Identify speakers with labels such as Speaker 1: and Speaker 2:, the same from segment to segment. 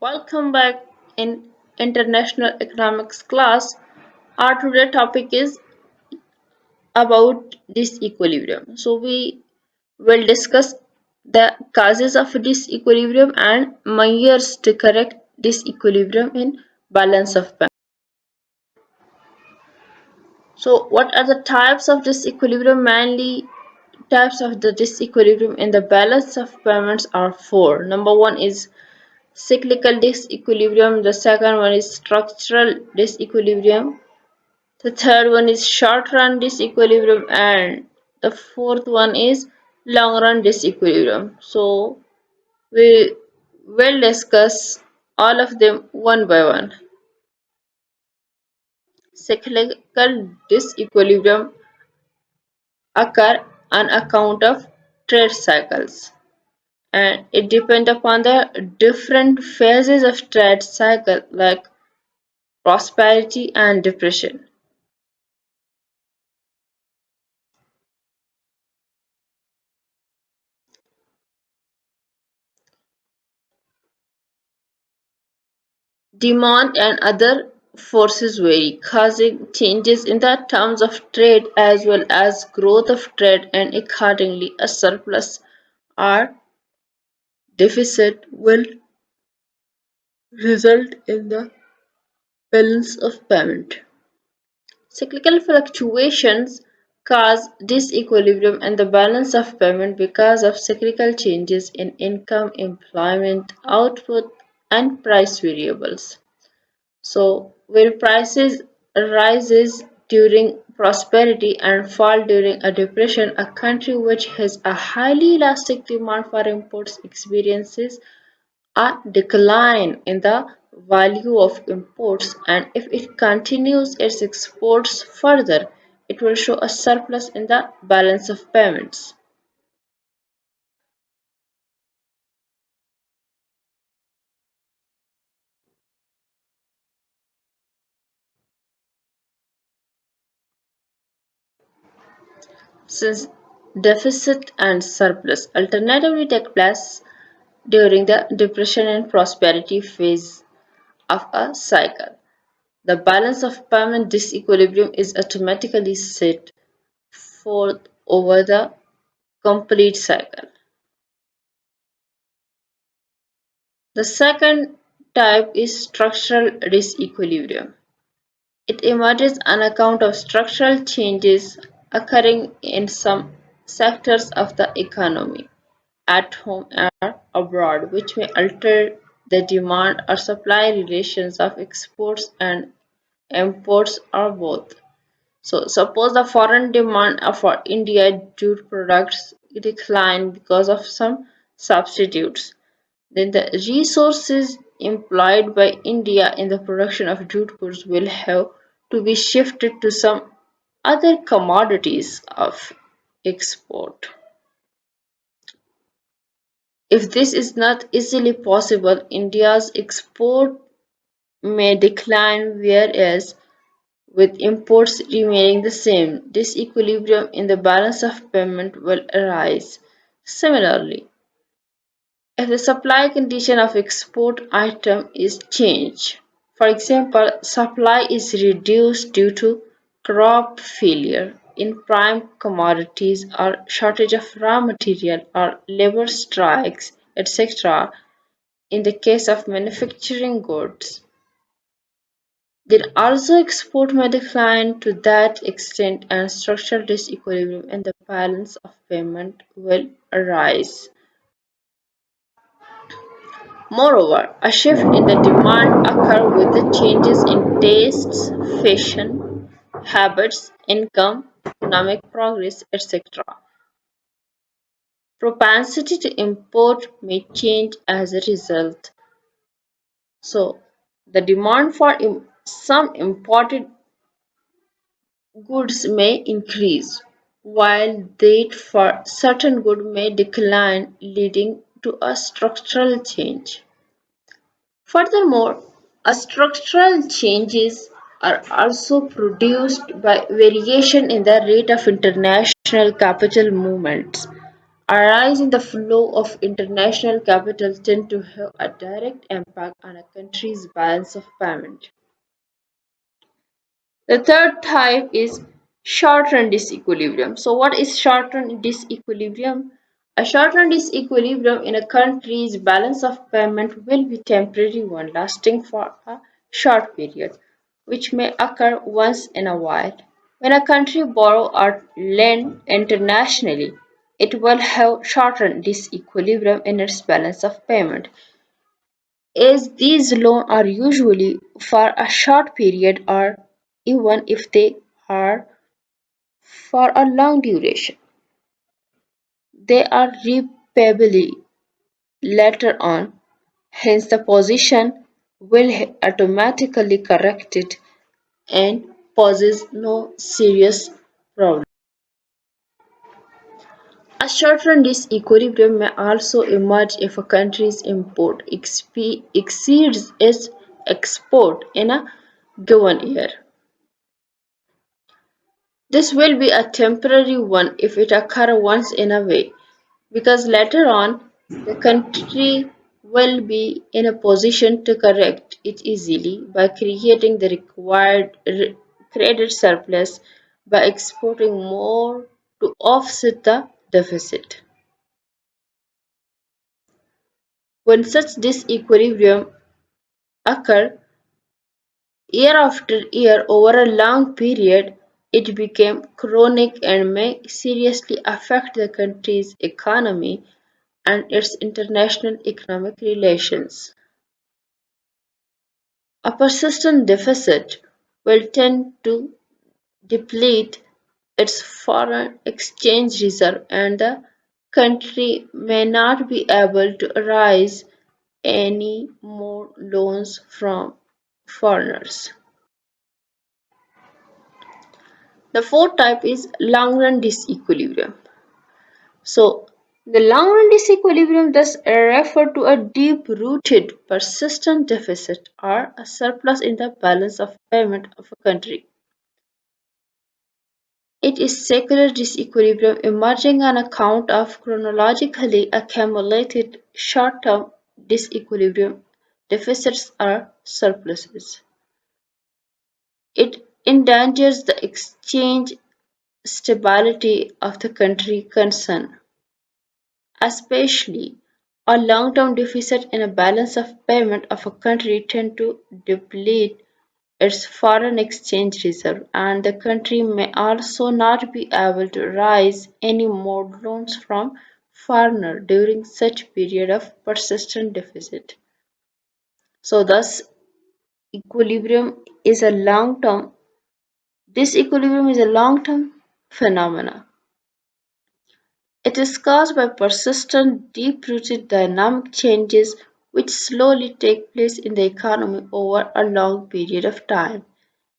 Speaker 1: Welcome back in International Economics class. Our today topic is about disequilibrium. So we will discuss the causes of disequilibrium and measures to correct disequilibrium in balance of payments. So what are the types of disequilibrium? Mainly types of the disequilibrium in the balance of payments are four. Number one is cyclical disequilibrium, the second one is structural disequilibrium, the third one is short run disequilibrium, and the fourth one is long run disequilibrium. So we will discuss all of them one by one. Cyclical disequilibrium occur on account of trade cycles, and it depends upon the different phases of trade cycle like prosperity and depression. Demand and other forces vary, causing changes in the terms of trade as well as growth of trade, and accordingly a surplus or deficit will result in the balance of payment. Cyclical fluctuations cause disequilibrium in the balance of payment because of cyclical changes in income, employment, output, and price variables. So, where prices rises during prosperity and fall during a depression, a country which has a highly elastic demand for imports experiences a decline in the value of imports, and if it continues its exports further, it will show a surplus in the balance of payments. Since deficit and surplus alternatively take place during the depression and prosperity phase of a cycle, the balance of payment disequilibrium is automatically set forth over the complete cycle. The second type is structural disequilibrium. It emerges on account of structural changes occurring in some sectors of the economy, at home or abroad, which may alter the demand or supply relations of exports and imports or both. So, suppose the foreign demand for India jute products decline because of some substitutes. Then the resources employed by India in the production of jute goods will have to be shifted to some other commodities of export. If this is not easily possible, India's export may decline, whereas with imports remaining the same, disequilibrium in the balance of payment will arise. Similarly, if the supply condition of export item is changed, for example, supply is reduced due to crop failure in prime commodities or shortage of raw material or labor strikes, etc., in the case of manufacturing goods, then also export may decline to that extent and structural disequilibrium in the balance of payment will arise. Moreover, a shift in the demand occurs with the changes in tastes, fashion, habits, income, economic progress, etc. Propensity to import may change as a result. So, the demand for some imported goods may increase, while that for certain goods may decline, leading to a structural change. Furthermore, a structural changes are also produced by variation in the rate of international capital movements A rise in the flow of international capital tend to have a direct impact on a country's balance of payment. The third type is short-run disequilibrium. So what is short-run disequilibrium? A short-run disequilibrium in a country's balance of payment will be temporary one lasting for a short period, which may occur once in a while. When a country borrows or lends internationally, it will have short-run disequilibrium in its balance of payment, as these loans are usually for a short period or even if they are for a long duration, they are repayable later on. Hence, the position will automatically correct it and poses no serious problem. A short-run disequilibrium may also emerge if a country's import exceeds its export in a given year. This will be a temporary one if it occurs once in a way, because later on the country will be in a position to correct it easily by creating the required credit surplus by exporting more to offset the deficit. When such disequilibrium occur year after year over a long period, it became chronic and may seriously affect the country's economy and its international economic relations. A persistent deficit will tend to deplete its foreign exchange reserve and the country may not be able to raise any more loans from foreigners. The fourth type is long-run disequilibrium. So, the long-run disequilibrium thus refer to a deep-rooted, persistent deficit or a surplus in the balance of payment of a country. It is secular disequilibrium emerging on account of chronologically accumulated short-term disequilibrium deficits or surpluses. It endangers the exchange stability of the country concerned. Especially, a long-term deficit in a balance of payment of a country tend to deplete its foreign exchange reserve, and the country may also not be able to raise any more loans from foreigners during such period of persistent deficit. So thus equilibrium is a long-term disequilibrium is a long-term phenomena. It is caused by persistent, deep-rooted dynamic changes which slowly take place in the economy over a long period of time.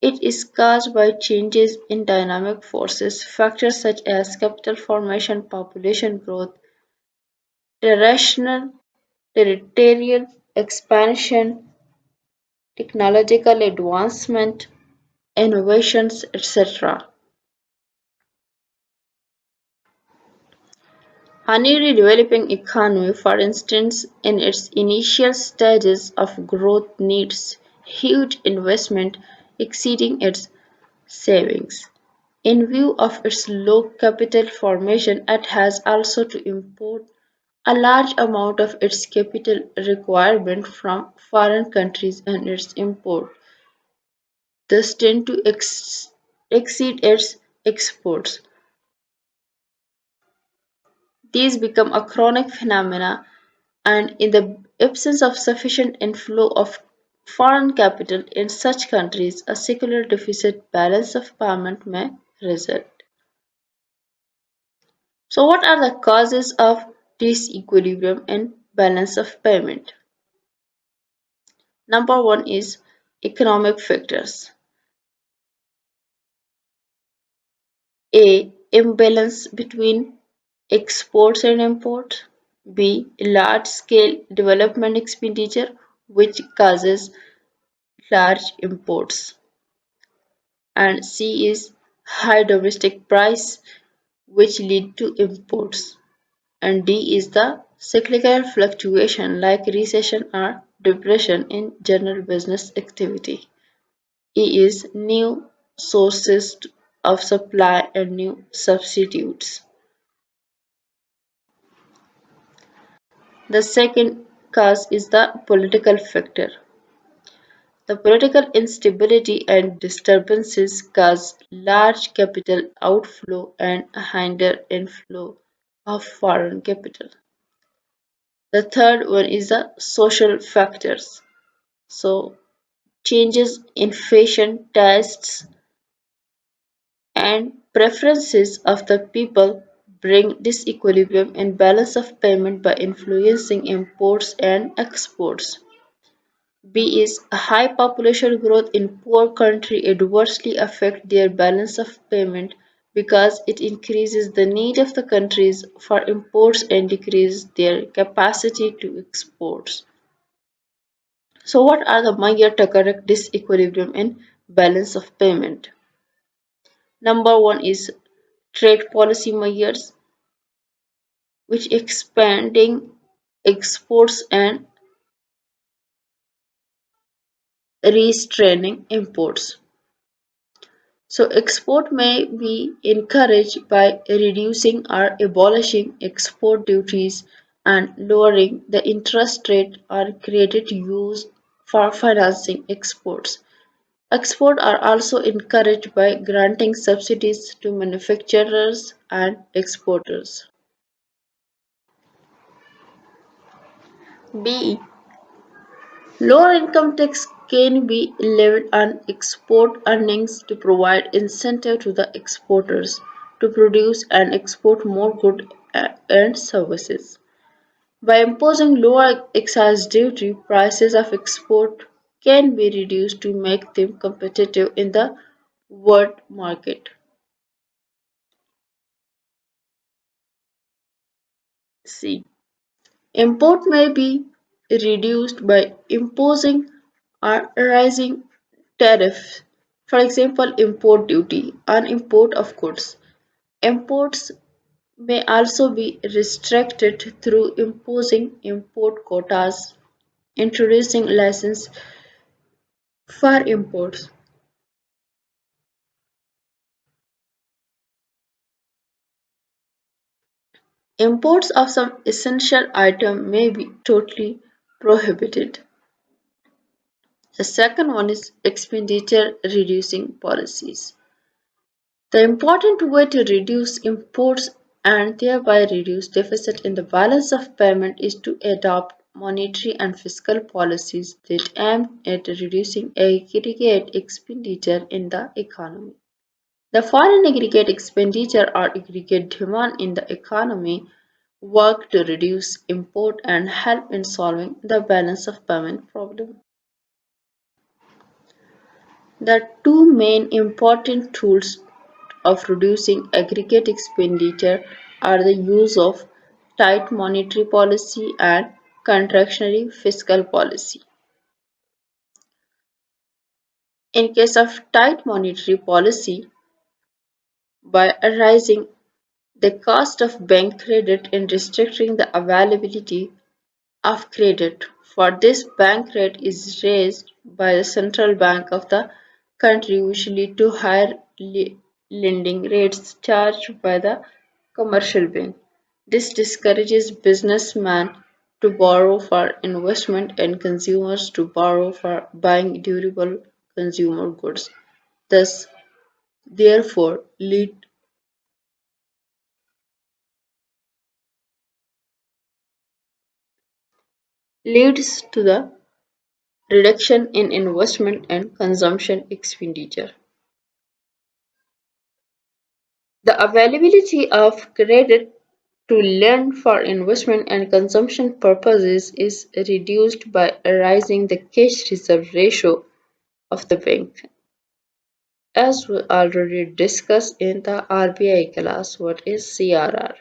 Speaker 1: It is caused by changes in dynamic forces, factors such as capital formation, population growth, terrestrial, territorial expansion, technological advancement, innovations, etc. A newly developing economy, for instance, in its initial stages of growth needs huge investment exceeding its savings. In view of its low capital formation, it has also to import a large amount of its capital requirement from foreign countries and its import thus tend to exceed its exports. These become a chronic phenomena and in the absence of sufficient inflow of foreign capital in such countries, a secular deficit balance of payment may result. So, what are the causes of disequilibrium in balance of payment? Number one is economic factors. A. Imbalance between exports and imports. B. Large scale development expenditure which causes large imports. And C is high domestic price which lead to imports. And D is the cyclical fluctuation like recession or depression in general business activity. E is new sources of supply and new substitutes. The second cause is the political factor. The political instability and disturbances cause large capital outflow and hinder inflow of foreign capital. The third one is the social factors. So changes in fashion tastes and preferences of the people bring disequilibrium in balance of payment by influencing imports and exports. B is a high population growth in poor country adversely affect their balance of payment because it increases the need of the countries for imports and decreases their capacity to export. So what are the measures to correct disequilibrium in balance of payment? Number one is trade policy measures, which expanding exports and restraining imports. So export may be encouraged by reducing or abolishing export duties and lowering the interest rate or credit used for financing exports. Exports are also encouraged by granting subsidies to manufacturers and exporters. B. Lower income tax can be levied on export earnings to provide incentive to the exporters to produce and export more goods and services. By imposing lower excise duty, prices of export can be reduced to make them competitive in the world market. C. Import may be reduced by imposing or raising tariffs, for example, import duty on import of goods. Imports may also be restricted through imposing import quotas, introducing license for imports. Imports of some essential item may be totally prohibited. The second one is expenditure reducing policies. The important way to reduce imports and thereby reduce deficit in the balance of payment is to adopt monetary and fiscal policies that aim at reducing aggregate expenditure in the economy. The foreign aggregate expenditure or aggregate demand in the economy work to reduce import and help in solving the balance of payment problem. The two main important tools of reducing aggregate expenditure are the use of tight monetary policy and contractionary fiscal policy. In case of tight monetary policy, by raising the cost of bank credit and restricting the availability of credit. For this, bank rate is raised by the central bank of the country, which lead to higher lending rates charged by the commercial bank. This discourages businessmen to borrow for investment and consumers to borrow for buying durable consumer goods. Thus, therefore, leads to the reduction in investment and consumption expenditure. The availability of credit to lend for investment and consumption purposes is reduced by raising the cash reserve ratio of the bank. As we already discussed in the RBI class, what is CRR?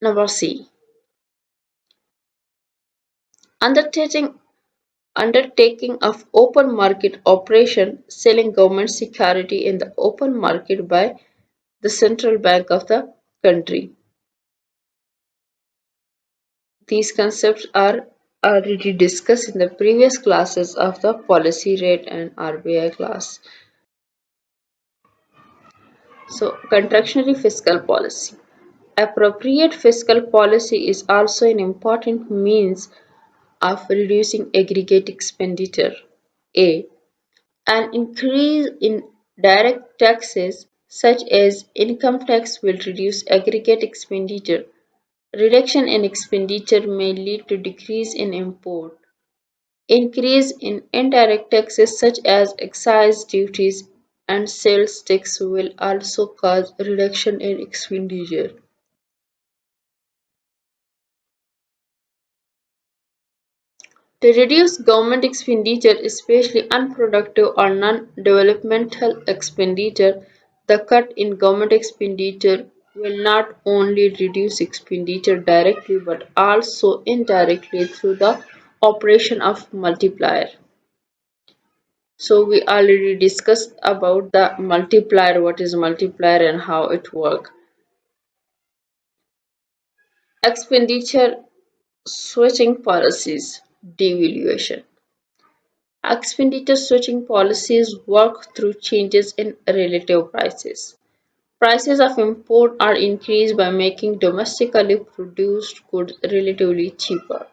Speaker 1: Number C. Undertaking undertaking of open market operation, selling government security in the open market by the central bank of the country. These concepts are already discussed in the previous classes of the policy rate and RBI class. So, contractionary fiscal policy. Appropriate fiscal policy is also an important means of reducing aggregate expenditure. A. An increase in direct taxes, such as income tax, will reduce aggregate expenditure. Reduction in expenditure may lead to decrease in import. Increase in indirect taxes such as excise duties and sales tax will also cause reduction in expenditure. To reduce government expenditure, especially unproductive or non-developmental expenditure, the cut in government expenditure will not only reduce expenditure directly but also indirectly through the operation of multiplier. So we already discussed about the multiplier, what is multiplier and how it works. Expenditure switching policies, devaluation. Expenditure switching policies work through changes in relative prices. Prices of import are increased by making domestically produced goods relatively cheaper.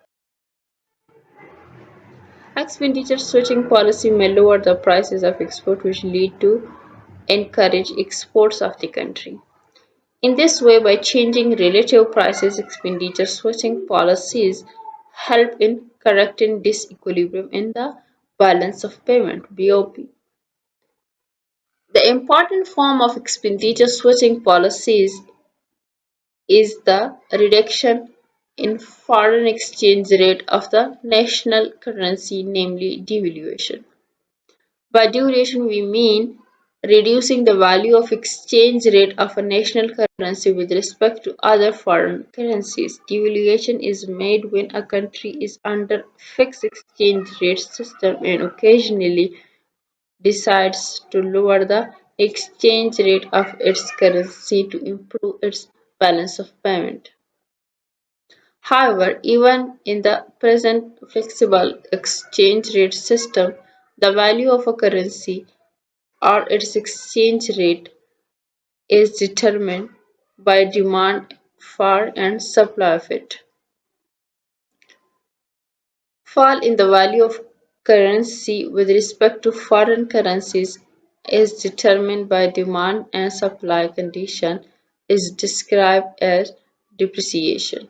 Speaker 1: Expenditure switching policy may lower the prices of export, which lead to encourage exports of the country. In this way, by changing relative prices, expenditure switching policies help in correcting disequilibrium in the balance of payment (BOP). The important form of expenditure switching policies is the reduction in foreign exchange rate of the national currency, namely devaluation. By devaluation, we mean reducing the value of exchange rate of a national currency with respect to other foreign currencies. Devaluation is made when a country is under fixed exchange rate system and occasionally decides to lower the exchange rate of its currency to improve its balance of payment. However, even in the present flexible exchange rate system, the value of a currency or its exchange rate is determined by demand for and supply of it. Fall in the value of currency with respect to foreign currencies is determined by demand and supply condition is described as depreciation.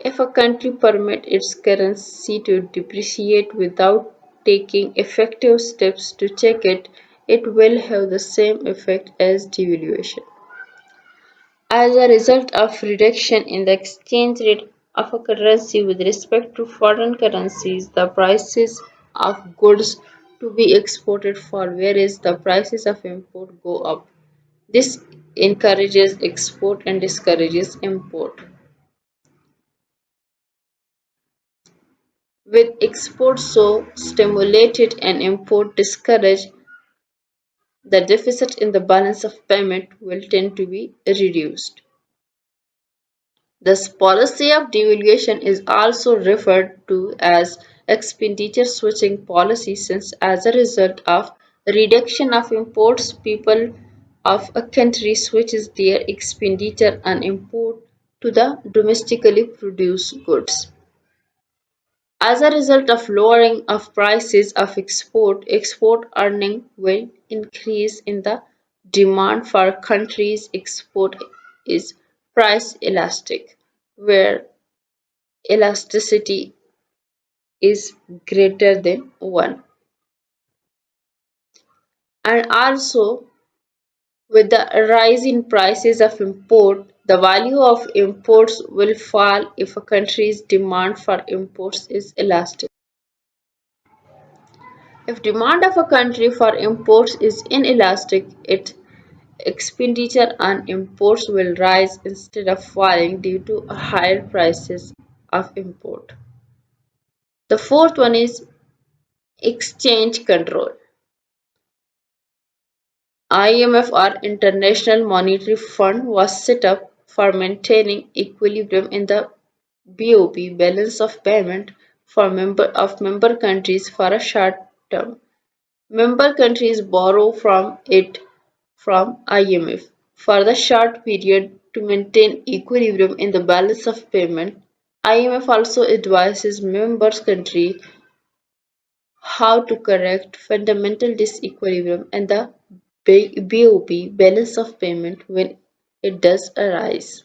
Speaker 1: If a country permits its currency to depreciate without taking effective steps to check it, it will have the same effect as devaluation. As a result of reduction in the exchange rate of a currency with respect to foreign currencies, the prices of goods to be exported fall, whereas the prices of import go up. This encourages export and discourages import. With export so stimulated and import discouraged, the deficit in the balance of payment will tend to be reduced. This policy of devaluation is also referred to as expenditure switching policy since as a result of reduction of imports, people of a country switches their expenditure on import to the domestically produced goods. As a result of lowering of prices of export earning will increase in the demand for countries export is price elastic, where elasticity is greater than 1. And also with the rise in prices of import, the value of imports will fall if a country's demand for imports is elastic. If demand of a country for imports is inelastic, its expenditure on imports will rise instead of falling due to higher prices of import. The fourth one is exchange control. IMF or International Monetary Fund was set up for maintaining equilibrium in the BOP balance of payment for member countries for a short term. Member countries borrow from it from IMF for the short period to maintain equilibrium in the balance of payment. IMF also advises member countries how to correct fundamental disequilibrium and the BOP balance of payment when it does arise.